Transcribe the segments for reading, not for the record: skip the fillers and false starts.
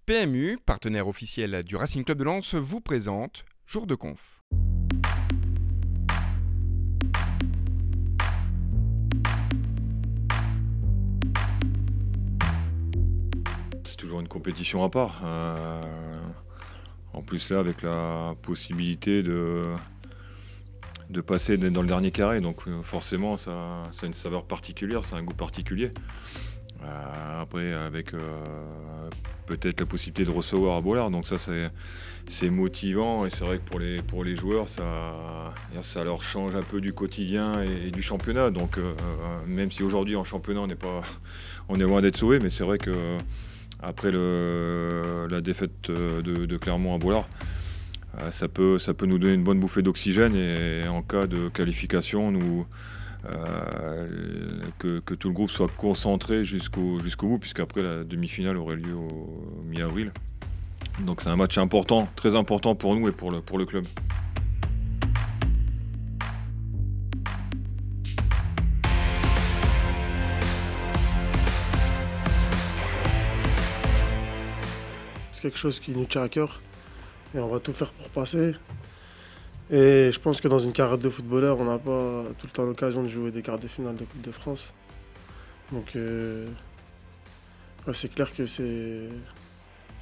PMU, partenaire officiel du Racing Club de Lens, vous présente Jour de Conf. C'est toujours une compétition à part. En plus là, avec la possibilité de passer dans le dernier carré, donc forcément ça a une saveur particulière, c'est un goût particulier. Après avec peut-être la possibilité de recevoir à Bollard, donc ça c'est motivant, et c'est vrai que pour les joueurs ça leur change un peu du quotidien et du championnat. Donc même si aujourd'hui en championnat on est loin d'être sauvé, mais c'est vrai que après la défaite de Clermont à Bollard, ça peut nous donner une bonne bouffée d'oxygène, et en cas de qualification, que tout le groupe soit concentré jusqu'au bout, puisqu'après la demi-finale aurait lieu au mi-avril. Donc c'est un match important, très important pour nous et pour le club. C'est quelque chose qui nous tient à cœur et on va tout faire pour passer. Et je pense que dans une carrière de footballeur, on n'a pas tout le temps l'occasion de jouer des quarts de finale de Coupe de France. Donc ouais, c'est clair que c'est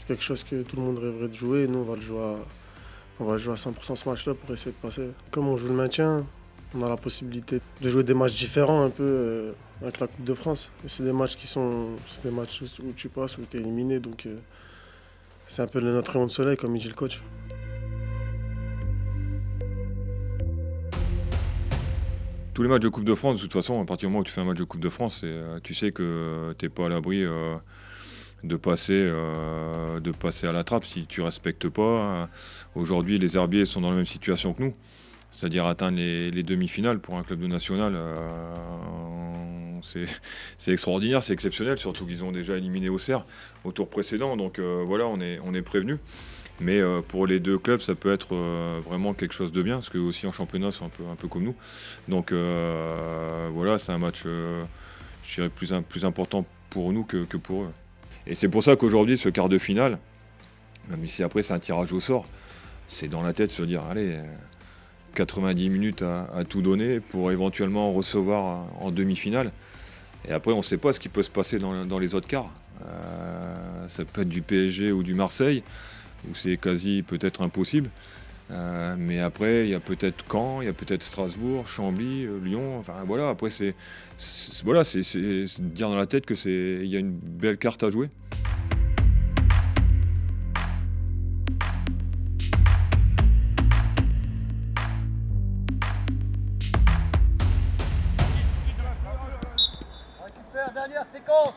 quelque chose que tout le monde rêverait de jouer. Et nous, on va jouer à 100% ce match-là pour essayer de passer. Comme on joue le maintien, on a la possibilité de jouer des matchs différents un peu avec la Coupe de France. Et c'est des matchs c'est des matchs où tu passes, où tu es éliminé. Donc c'est un peu notre rayon de soleil, comme dit le coach. Tous les matchs de Coupe de France, de toute façon, à partir du moment où tu fais un match de Coupe de France, tu sais que tu n'es pas à l'abri de passer à la trappe si tu ne respectes pas. Aujourd'hui, les Herbiers sont dans la même situation que nous, c'est-à-dire atteindre les demi-finales pour un club de national. C'est extraordinaire, c'est exceptionnel, surtout qu'ils ont déjà éliminé Auxerre au tour précédent. Donc voilà, on est prévenus. Mais pour les deux clubs, ça peut être vraiment quelque chose de bien, parce qu'eux aussi en championnat sont un peu comme nous. Donc voilà, c'est un match, je dirais, plus important pour nous que pour eux. Et c'est pour ça qu'aujourd'hui, ce quart de finale, même si après c'est un tirage au sort, c'est dans la tête de se dire, allez, 90 minutes à tout donner pour éventuellement recevoir en demi-finale. Et après, on ne sait pas ce qui peut se passer dans les autres quarts. Ça peut être du PSG ou du Marseille, où c'est quasi peut-être impossible. Mais après, il y a peut-être Caen, il y a peut-être Strasbourg, Chambly, Lyon. Enfin voilà, après c'est dire dans la tête il y a une belle carte à jouer. Récupère, dernière séquence.